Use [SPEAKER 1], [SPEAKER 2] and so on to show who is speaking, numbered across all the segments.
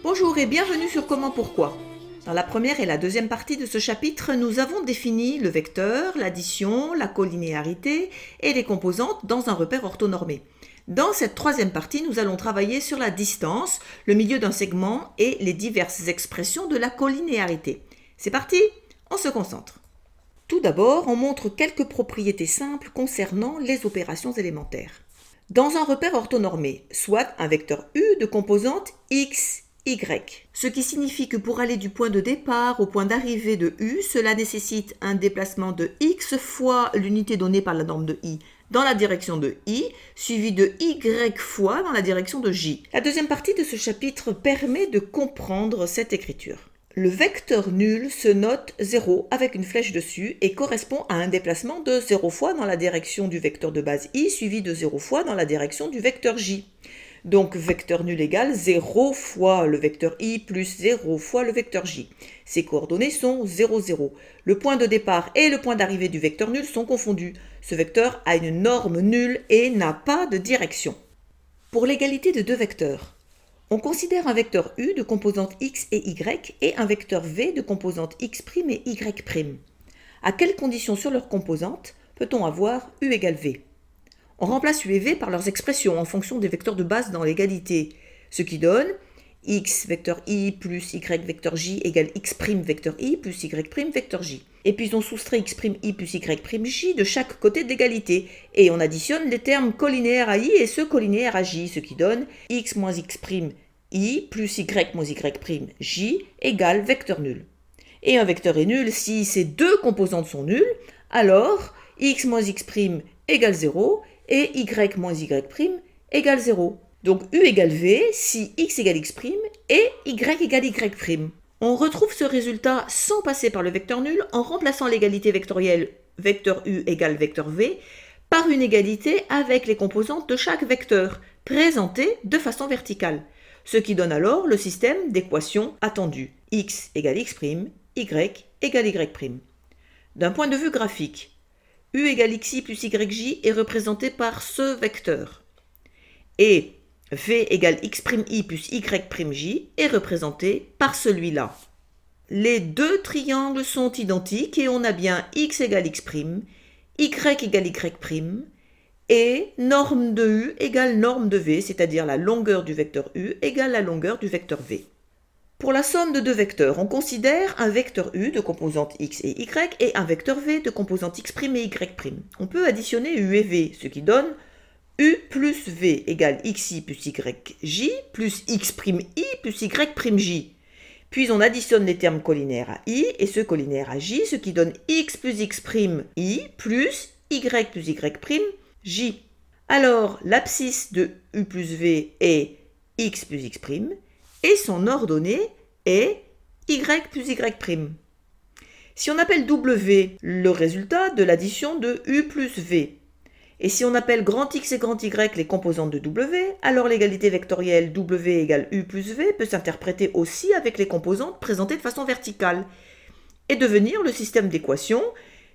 [SPEAKER 1] Bonjour et bienvenue sur Comment Pourquoi. Dans la première et la deuxième partie de ce chapitre, nous avons défini le vecteur, l'addition, la collinéarité et les composantes dans un repère orthonormé. Dans cette troisième partie, nous allons travailler sur la distance, le milieu d'un segment et les diverses expressions de la collinéarité. C'est parti, on se concentre. Tout d'abord, on montre quelques propriétés simples concernant les opérations élémentaires. Dans un repère orthonormé, soit un vecteur U de composante x, y, ce qui signifie que pour aller du point de départ au point d'arrivée de U, cela nécessite un déplacement de x fois l'unité donnée par la norme de I dans la direction de I, suivi de y fois dans la direction de J. La deuxième partie de ce chapitre permet de comprendre cette écriture. Le vecteur nul se note 0 avec une flèche dessus et correspond à un déplacement de 0 fois dans la direction du vecteur de base I, suivi de 0 fois dans la direction du vecteur J. Donc vecteur nul égale 0 fois le vecteur I plus 0 fois le vecteur J. Ces coordonnées sont 0, 0. Le point de départ et le point d'arrivée du vecteur nul sont confondus. Ce vecteur a une norme nulle et n'a pas de direction. Pour l'égalité de deux vecteurs, on considère un vecteur U de composante x et y et un vecteur v de composante x' et y'. À quelles conditions sur leurs composantes peut-on avoir U égale v? On remplace U et v par leurs expressions en fonction des vecteurs de base dans l'égalité, ce qui donne x vecteur i plus y vecteur j égale x' vecteur i plus y' vecteur j. Et puis on soustrait x' i plus y' j de chaque côté de l'égalité, et on additionne les termes collinéaires à i et ceux collinéaires à j, ce qui donne x moins x' i plus y moins y' j égale vecteur nul. Et un vecteur est nul si ces deux composantes sont nulles, alors x moins x' égale 0 et y moins y' égale 0. Donc U égale V si x égale x' et y égale y'. On retrouve ce résultat sans passer par le vecteur nul en remplaçant l'égalité vectorielle vecteur U égale vecteur V par une égalité avec les composantes de chaque vecteur, présentées de façon verticale, ce qui donne alors le système d'équations attendu, x égale x', y égale y'. D'un point de vue graphique, U égale xi plus yj est représenté par ce vecteur, et v égale x' i plus y'' est représenté par celui-là. Les deux triangles sont identiques et on a bien x égale x', y égale y', et norme de U égale norme de V, c'est-à-dire la longueur du vecteur U égale la longueur du vecteur V. Pour la somme de deux vecteurs, on considère un vecteur U de composante x et y et un vecteur V de composante x' et y'. On peut additionner U et V, ce qui donne U plus V égale xi plus yj plus x' i plus y''j. Puis on additionne les termes collinaires à i et ceux collinaires à j, ce qui donne x plus x' i plus y plus y''j. Alors l'abscisse de U plus V est x plus x' et son ordonnée est y plus y'. Si on appelle W le résultat de l'addition de U plus V, et si on appelle grand X et grand Y les composantes de W, alors l'égalité vectorielle W égale U plus V peut s'interpréter aussi avec les composantes présentées de façon verticale et devenir le système d'équations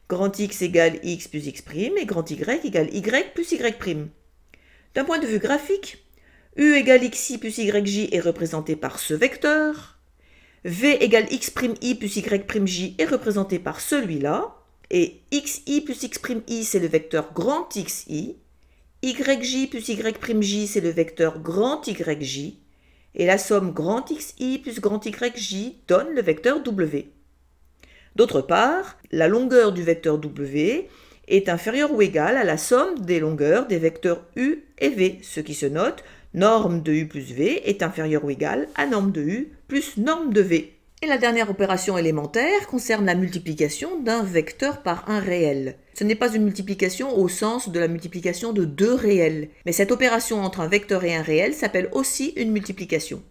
[SPEAKER 1] grand X égale X plus X' et grand Y égale Y plus Y'. D'un point de vue graphique, U égale xi plus yj est représenté par ce vecteur, V égale x' i plus y'' est représenté par celui-là, et xi plus x' c'est le vecteur grand xi, yj plus y'' c'est le vecteur grand yj, et la somme grand xi plus grand yj donne le vecteur w. D'autre part, la longueur du vecteur w est inférieure ou égale à la somme des longueurs des vecteurs u et v, ce qui se note norme de u plus v est inférieure ou égale à norme de u plus norme de v. Et la dernière opération élémentaire concerne la multiplication d'un vecteur par un réel. Ce n'est pas une multiplication au sens de la multiplication de deux réels, mais cette opération entre un vecteur et un réel s'appelle aussi une multiplication.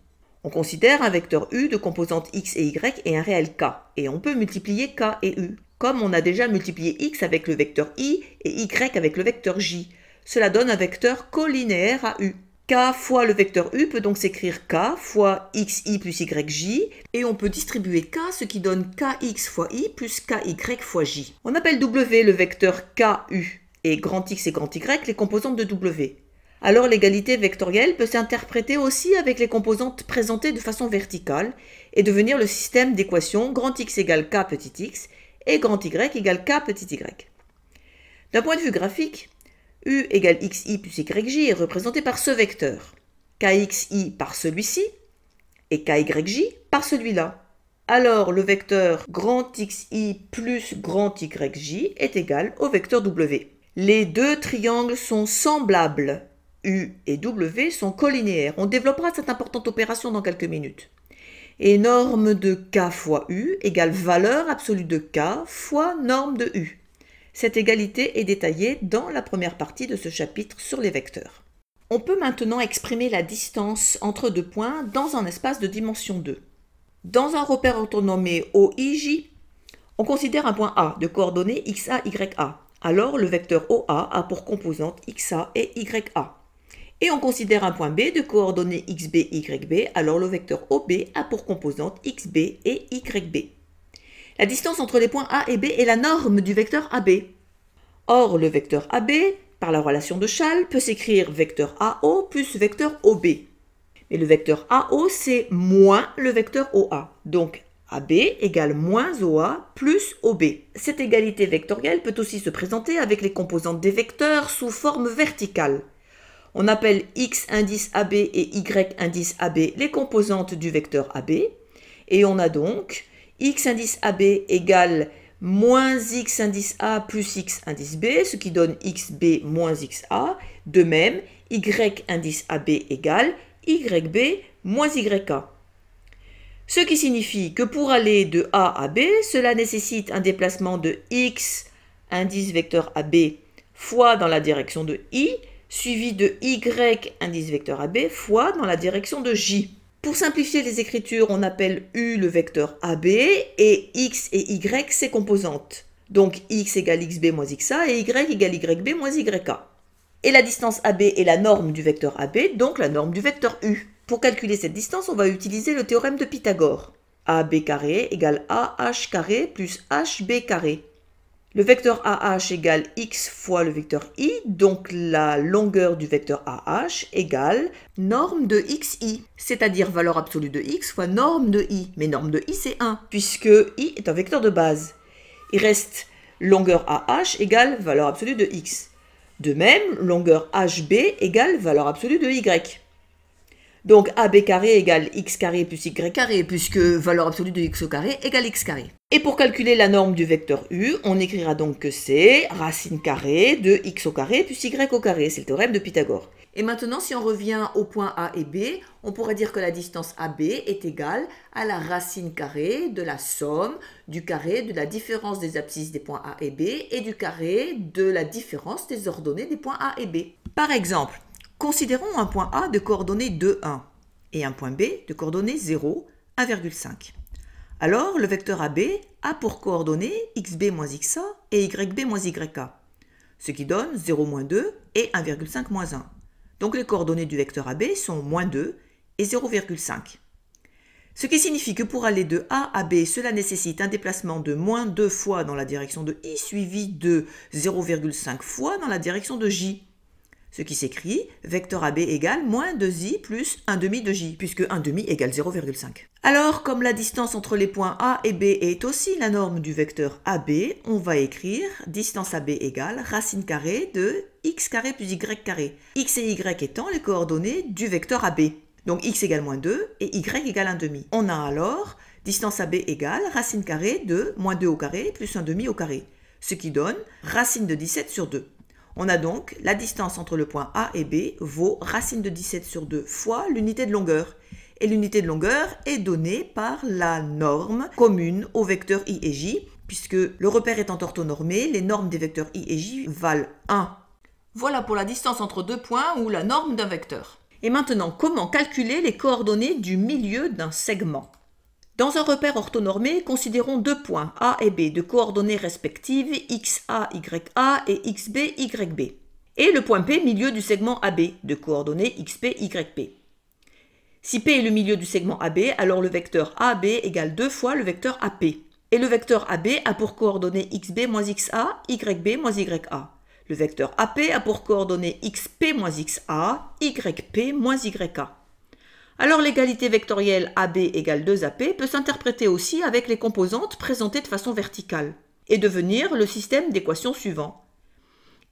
[SPEAKER 1] On considère un vecteur u de composantes x et y et un réel k, et on peut multiplier k et u, comme on a déjà multiplié x avec le vecteur i et y avec le vecteur j. Cela donne un vecteur collinéaire à u. K fois le vecteur U peut donc s'écrire K fois xi plus yj, et on peut distribuer K, ce qui donne kx fois i plus ky fois j. On appelle W le vecteur KU, et grand X et grand Y les composantes de W. Alors l'égalité vectorielle peut s'interpréter aussi avec les composantes présentées de façon verticale et devenir le système d'équations grand X égale K petit x et grand Y égale K petit y. D'un point de vue graphique, U égale xi plus yj est représenté par ce vecteur, kxi par celui-ci et kyj par celui-là. Alors le vecteur grand xi plus grand yj est égal au vecteur w. Les deux triangles sont semblables. U et W sont collinéaires. On développera cette importante opération dans quelques minutes. Et norme de K fois U égale valeur absolue de K fois norme de U. Cette égalité est détaillée dans la première partie de ce chapitre sur les vecteurs. On peut maintenant exprimer la distance entre deux points dans un espace de dimension 2. Dans un repère orthonormé OIJ, on considère un point A de coordonnées XA, YA. Alors le vecteur OA a pour composante XA et YA. Et on considère un point B de coordonnées XB, YB, alors le vecteur OB a pour composante XB et YB. La distance entre les points A et B est la norme du vecteur AB. Or, le vecteur AB, par la relation de Schall, peut s'écrire vecteur AO plus vecteur OB. Mais le vecteur AO, c'est moins le vecteur OA. Donc, AB égale moins OA plus OB. Cette égalité vectorielle peut aussi se présenter avec les composantes des vecteurs sous forme verticale. On appelle X indice AB et Y indice AB les composantes du vecteur AB. Et on a donc X indice AB égale moins X indice A plus X indice B, ce qui donne XB moins XA. De même, Y indice AB égale YB moins YA. Ce qui signifie que pour aller de A à B, cela nécessite un déplacement de X indice vecteur AB fois dans la direction de I, suivi de Y indice vecteur AB fois dans la direction de J. Pour simplifier les écritures, on appelle U le vecteur AB et X et Y ses composantes. Donc X égale XB moins XA et Y égale YB moins YA. Et la distance AB est la norme du vecteur AB, donc la norme du vecteur U. Pour calculer cette distance, on va utiliser le théorème de Pythagore. AB carré égale AH carré plus HB carré. Le vecteur AH égale X fois le vecteur I, donc la longueur du vecteur AH égale norme de XI, c'est-à-dire valeur absolue de X fois norme de I. Mais norme de I, c'est 1, puisque I est un vecteur de base. Il reste longueur AH égale valeur absolue de X. De même, longueur HB égale valeur absolue de Y. Donc AB carré égale X carré plus Y carré, puisque valeur absolue de X au carré égale X carré. Et pour calculer la norme du vecteur U, on écrira donc que c'est racine carrée de X au carré plus Y au carré. C'est le théorème de Pythagore. Et maintenant, si on revient aux points A et B, on pourrait dire que la distance AB est égale à la racine carrée de la somme du carré de la différence des abscisses des points A et B et du carré de la différence des ordonnées des points A et B. Par exemple, considérons un point A de coordonnées 2, 1 et un point B de coordonnées 0, 1,5. Alors, le vecteur AB a pour coordonnées xb moins xa et yb moins yk, ce qui donne 0, moins 2 et 1,5 moins 1. Donc les coordonnées du vecteur AB sont moins 2 et 0,5. Ce qui signifie que pour aller de A à B, cela nécessite un déplacement de moins 2 fois dans la direction de I suivi de 0,5 fois dans la direction de J. Ce qui s'écrit vecteur AB égale moins 2i plus 1 demi de j, puisque 1 demi égale 0,5. Alors, comme la distance entre les points A et B est aussi la norme du vecteur AB, on va écrire distance AB égale racine carrée de x carré plus y carré. X et y étant les coordonnées du vecteur AB. Donc x égale moins 2 et y égale 1 demi. On a alors distance AB égale racine carrée de moins 2 au carré plus 1 demi au carré, ce qui donne racine de 17 sur 2. On a donc la distance entre le point A et B vaut racine de 17 sur 2 fois l'unité de longueur. Et l'unité de longueur est donnée par la norme commune aux vecteurs I et J, puisque le repère étant orthonormé, les normes des vecteurs I et J valent 1. Voilà pour la distance entre deux points ou la norme d'un vecteur. Et maintenant, comment calculer les coordonnées du milieu d'un segment ? Dans un repère orthonormé, considérons deux points A et B de coordonnées respectives XA, YA et XB, YB. Et le point P, milieu du segment AB, de coordonnées XP, YP. Si P est le milieu du segment AB, alors le vecteur AB égale 2 fois le vecteur AP. Et le vecteur AB a pour coordonnées XB moins XA, YB moins YA. Le vecteur AP a pour coordonnées xp moins xa, yp moins yk. Alors l'égalité vectorielle AB égale 2AP peut s'interpréter aussi avec les composantes présentées de façon verticale et devenir le système d'équations suivant.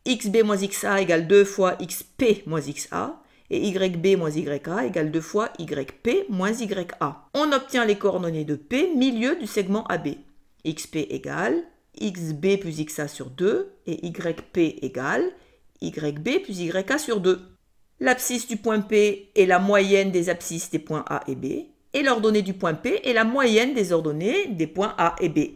[SPEAKER 1] xb moins xa égale 2 fois xp moins xa et yb moins yk égale 2 fois yp moins yA. On obtient les coordonnées de P, milieu du segment AB. xp égale xb plus xa sur 2 et yp égale yb plus yk sur 2. L'abscisse du point P est la moyenne des abscisses des points A et B, et l'ordonnée du point P est la moyenne des ordonnées des points A et B.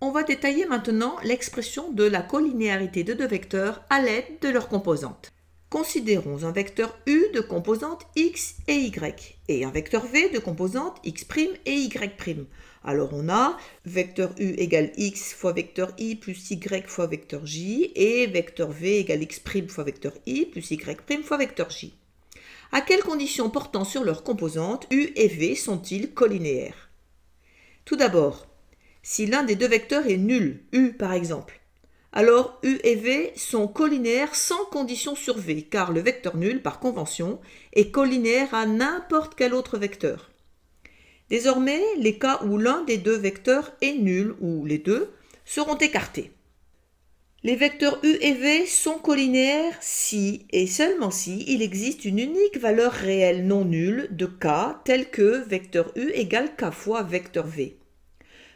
[SPEAKER 1] On va détailler maintenant l'expression de la colinéarité de deux vecteurs à l'aide de leurs composantes. Considérons un vecteur U de composantes x et y, et un vecteur V de composantes x' et y'. Alors on a vecteur U égale x fois vecteur i plus y fois vecteur j, et vecteur V égale x' fois vecteur i plus y' fois vecteur j. À quelles conditions portant sur leurs composantes U et V sont-ils colinéaires? Tout d'abord, si l'un des deux vecteurs est nul, U par exemple, alors U et V sont colinéaires sans condition sur V, car le vecteur nul, par convention, est colinéaire à n'importe quel autre vecteur. Désormais, les cas où l'un des deux vecteurs est nul, ou les deux, seront écartés. Les vecteurs U et V sont colinéaires si, et seulement si, il existe une unique valeur réelle non nulle de K, telle que vecteur U égale K fois vecteur V.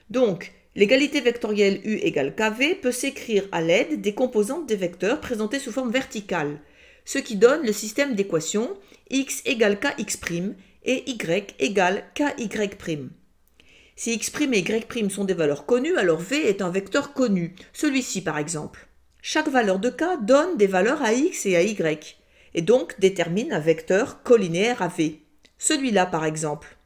[SPEAKER 1] Donc, l'égalité vectorielle U égale KV peut s'écrire à l'aide des composantes des vecteurs présentées sous forme verticale, ce qui donne le système d'équations x égale kx' et y égale ky'. Si x' et y' sont des valeurs connues, alors V est un vecteur connu, celui-ci par exemple. Chaque valeur de K donne des valeurs à x et à y, et donc détermine un vecteur colinéaire à V. Celui-là par exemple.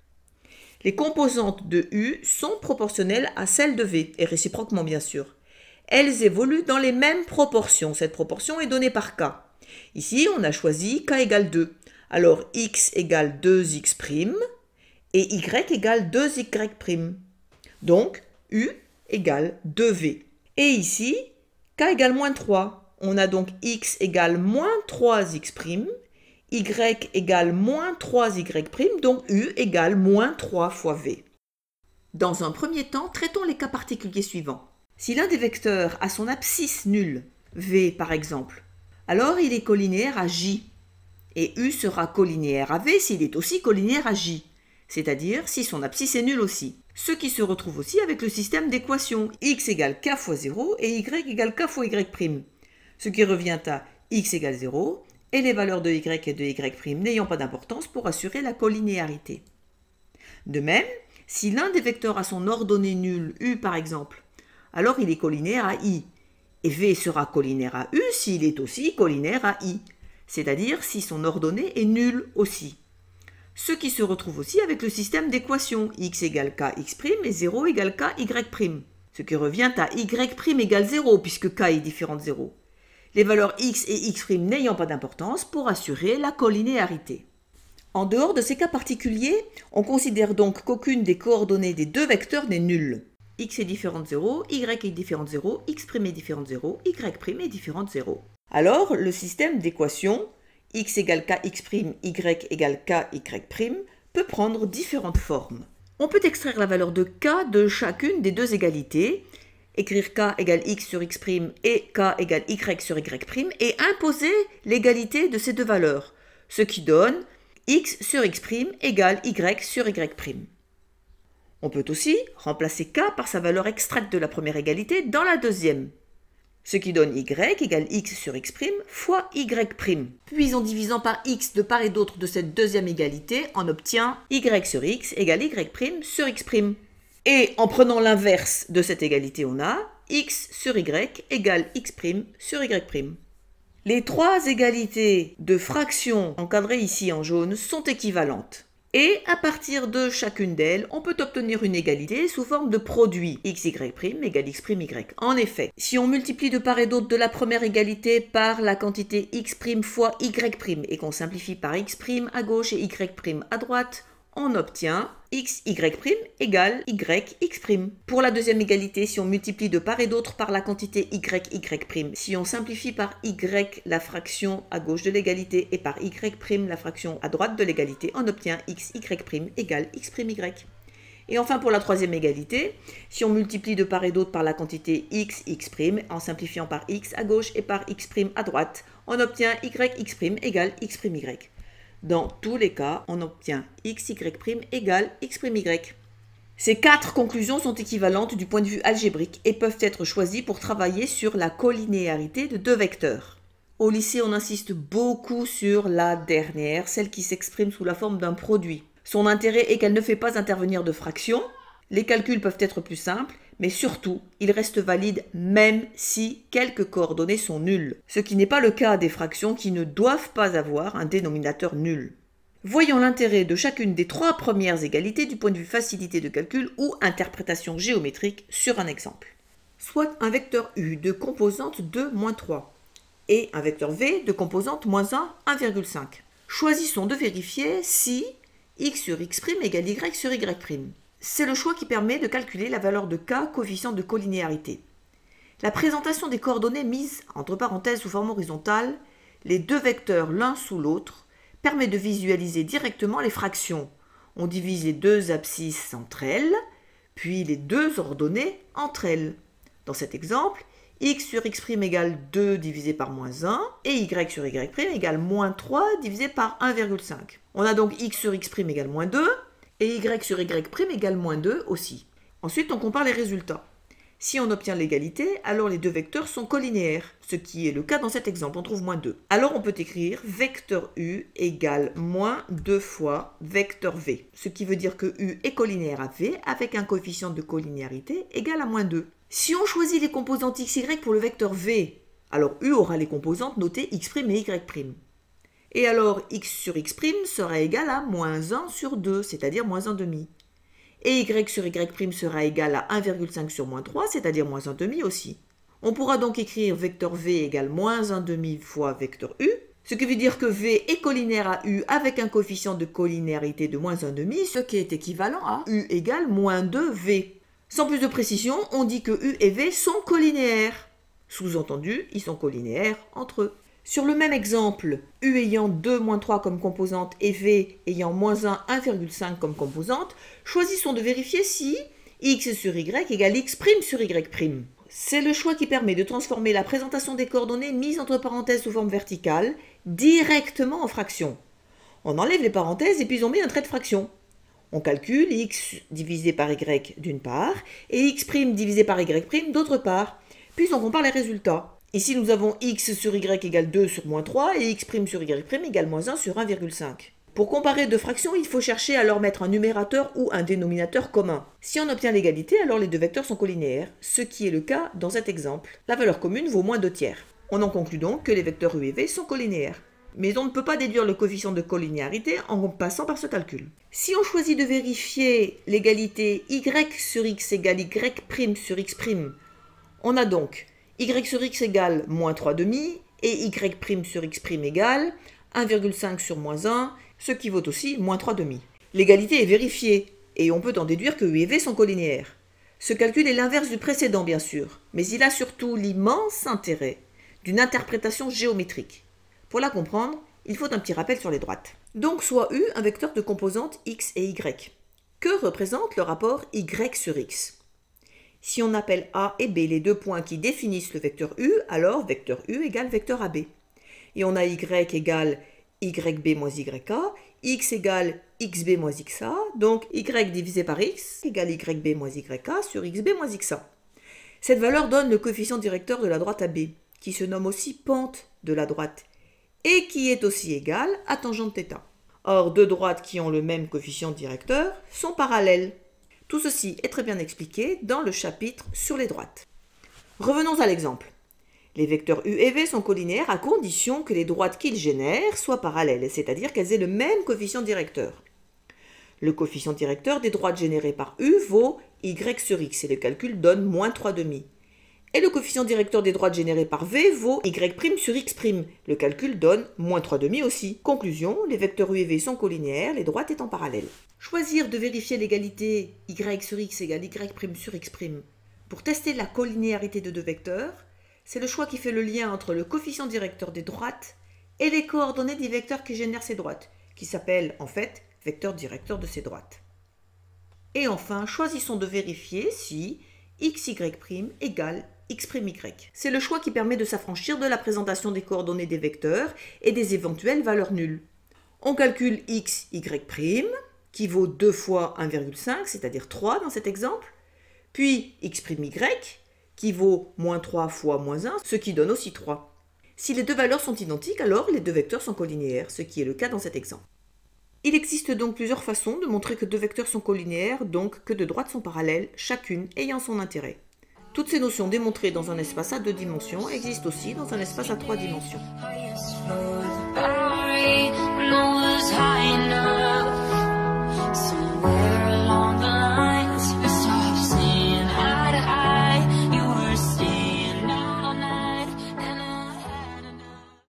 [SPEAKER 1] Les composantes de U sont proportionnelles à celles de V, et réciproquement bien sûr. Elles évoluent dans les mêmes proportions. Cette proportion est donnée par K. Ici, on a choisi K égale 2. Alors x égale 2x' et y égale 2y'. Donc, U égale 2V. Et ici, K égale moins 3. On a donc x égale moins 3x', y égale moins 3y', donc U égale moins 3 fois V. Dans un premier temps, traitons les cas particuliers suivants. Si l'un des vecteurs a son abscisse nulle, V par exemple, alors il est colinéaire à J. Et U sera colinéaire à V s'il est aussi colinéaire à J, c'est-à-dire si son abscisse est nulle aussi. Ce qui se retrouve aussi avec le système d'équations x égale k fois 0 et y égale k fois y', ce qui revient à x égale 0 et les valeurs de y et de y' n'ayant pas d'importance pour assurer la colinéarité. De même, si l'un des vecteurs a son ordonnée nulle, U par exemple, alors il est colinéaire à I, et V sera colinéaire à U s'il est aussi colinéaire à I, c'est-à-dire si son ordonnée est nulle aussi. Ce qui se retrouve aussi avec le système d'équations x égale kx' et 0 égale ky', ce qui revient à y' égale 0 puisque k est différent de 0. Les valeurs x et x' n'ayant pas d'importance pour assurer la colinéarité. En dehors de ces cas particuliers, on considère donc qu'aucune des coordonnées des deux vecteurs n'est nulle. X est différent de 0, y est différent de 0, x' est différent de 0, y' est différent de 0. Alors, le système d'équations x égale kx', y égale ky' peut prendre différentes formes. On peut extraire la valeur de k de chacune des deux égalités, écrire k égale x sur x' et k égale y sur y' et imposer l'égalité de ces deux valeurs, ce qui donne x sur x' égale y sur y'. On peut aussi remplacer k par sa valeur extraite de la première égalité dans la deuxième, ce qui donne y égale x sur x' fois y'. Puis en divisant par x de part et d'autre de cette deuxième égalité, on obtient y sur x égale y' sur x'. Et en prenant l'inverse de cette égalité, on a x sur y égale x' sur y'. Les trois égalités de fractions encadrées ici en jaune sont équivalentes. Et à partir de chacune d'elles, on peut obtenir une égalité sous forme de produit x, y' égale x', y. En effet, si on multiplie de part et d'autre de la première égalité par la quantité x' fois y' et qu'on simplifie par x' à gauche et y' à droite, on obtient x, y' égale y, x'. Pour la deuxième égalité, si on multiplie de part et d'autre par la quantité y, y', si on simplifie par y la fraction à gauche de l'égalité et par y' la fraction à droite de l'égalité, on obtient x, y' égale x', y. Et enfin, pour la troisième égalité, si on multiplie de part et d'autre par la quantité x, x', en simplifiant par x à gauche et par x' à droite, on obtient y, x' égale x', Dans tous les cas, on obtient x, y' égale x', Ces quatre conclusions sont équivalentes du point de vue algébrique et peuvent être choisies pour travailler sur la collinéarité de deux vecteurs. Au lycée, on insiste beaucoup sur la dernière, celle qui s'exprime sous la forme d'un produit. Son intérêt est qu'elle ne fait pas intervenir de fractions. Les calculs peuvent être plus simples, mais surtout, ils restent valides même si quelques coordonnées sont nulles, ce qui n'est pas le cas des fractions qui ne doivent pas avoir un dénominateur nul. Voyons l'intérêt de chacune des trois premières égalités du point de vue facilité de calcul ou interprétation géométrique sur un exemple. Soit un vecteur U de composante 2, moins 3 et un vecteur V de composante moins 1, 1,5. Choisissons de vérifier si x sur x' égale y sur y'. C'est le choix qui permet de calculer la valeur de k, coefficient de collinéarité. La présentation des coordonnées mises entre parenthèses sous forme horizontale, les deux vecteurs l'un sous l'autre, permet de visualiser directement les fractions. On divise les deux abscisses entre elles, puis les deux ordonnées entre elles. Dans cet exemple, x sur x' égale 2 divisé par moins 1 et y sur y' égale moins 3 divisé par 1,5. On a donc x sur x' égale moins 2 et y sur y' égale moins 2 aussi. Ensuite, on compare les résultats. Si on obtient l'égalité, alors les deux vecteurs sont collinéaires, ce qui est le cas dans cet exemple, on trouve moins 2. Alors on peut écrire vecteur u égale moins 2 fois vecteur v, ce qui veut dire que u est collinéaire à v avec un coefficient de collinéarité égal à moins 2. Si on choisit les composantes x, y pour le vecteur v, alors u aura les composantes notées x' et y'. Et alors x sur x' sera égal à moins 1 sur 2, c'est-à-dire moins 1 demi. Et y sur y' sera égal à 1,5 sur moins 3, c'est-à-dire moins 1 demi aussi. On pourra donc écrire vecteur v égale moins 1 demi fois vecteur u, ce qui veut dire que v est collinaire à u avec un coefficient de collinéarité de moins 1 demi, ce qui est équivalent à u égale moins 2v. Sans plus de précision, on dit que u et v sont collinéaires. Sous-entendu, ils sont collinéaires entre eux. Sur le même exemple, u ayant 2, moins 3 comme composante et v ayant moins 1, 1,5 comme composante, choisissons de vérifier si x sur y égale x' sur y'. C'est le choix qui permet de transformer la présentation des coordonnées mises entre parenthèses sous forme verticale directement en fractions. On enlève les parenthèses et puis on met un trait de fraction. On calcule x divisé par y d'une part et x' divisé par y' d'autre part. Puis on compare les résultats. Ici, nous avons x sur y égale 2 sur moins 3 et x' sur y' égale moins 1 sur 1,5. Pour comparer deux fractions, il faut chercher à leur mettre un numérateur ou un dénominateur commun. Si on obtient l'égalité, alors les deux vecteurs sont collinéaires, ce qui est le cas dans cet exemple. La valeur commune vaut moins 2 tiers. On en conclut donc que les vecteurs u et v sont collinéaires. Mais on ne peut pas déduire le coefficient de collinéarité en passant par ce calcul. Si on choisit de vérifier l'égalité y sur x égale y' sur x', on a donc y sur x égale moins 3 demi et y' sur x' égale 1,5 sur moins 1, ce qui vaut aussi moins 3 demi. L'égalité est vérifiée et on peut en déduire que u et v sont collinéaires. Ce calcul est l'inverse du précédent bien sûr, mais il a surtout l'immense intérêt d'une interprétation géométrique. Pour la comprendre, il faut un petit rappel sur les droites. Donc soit u un vecteur de composantes x et y. Que représente le rapport y sur x? Si on appelle A et B les deux points qui définissent le vecteur U, alors vecteur U égale vecteur AB. Et on a Y égale YB moins YA, X égale XB moins XA, donc Y divisé par X égale YB moins YA sur XB moins XA. Cette valeur donne le coefficient directeur de la droite AB, qui se nomme aussi pente de la droite, et qui est aussi égal à tangente θ. Or, deux droites qui ont le même coefficient directeur sont parallèles. Tout ceci est très bien expliqué dans le chapitre sur les droites. Revenons à l'exemple. Les vecteurs u et v sont collinéaires à condition que les droites qu'ils génèrent soient parallèles, c'est-à-dire qu'elles aient le même coefficient directeur. Le coefficient directeur des droites générées par u vaut y sur x et le calcul donne moins 3 demi. Et le coefficient directeur des droites généré par V vaut y' sur x'. Le calcul donne moins 3/2 aussi. Conclusion, les vecteurs u et v sont colinéaires, les droites étant parallèles. Choisir de vérifier l'égalité y sur x égale y' sur x'. Pour tester la colinéarité de deux vecteurs, c'est le choix qui fait le lien entre le coefficient directeur des droites et les coordonnées des vecteurs qui génèrent ces droites, qui s'appellent en fait vecteurs directeurs de ces droites. Et enfin, choisissons de vérifier si xy' égale x'y. C'est le choix qui permet de s'affranchir de la présentation des coordonnées des vecteurs et des éventuelles valeurs nulles. On calcule xy', qui vaut 2 fois 1,5, c'est-à-dire 3 dans cet exemple, puis x'y, qui vaut moins 3 fois moins 1, ce qui donne aussi 3. Si les deux valeurs sont identiques, alors les deux vecteurs sont colinéaires, ce qui est le cas dans cet exemple. Il existe donc plusieurs façons de montrer que deux vecteurs sont colinéaires, donc que deux droites sont parallèles, chacune ayant son intérêt. Toutes ces notions démontrées dans un espace à 2 dimensions existent aussi dans un espace à 3 dimensions.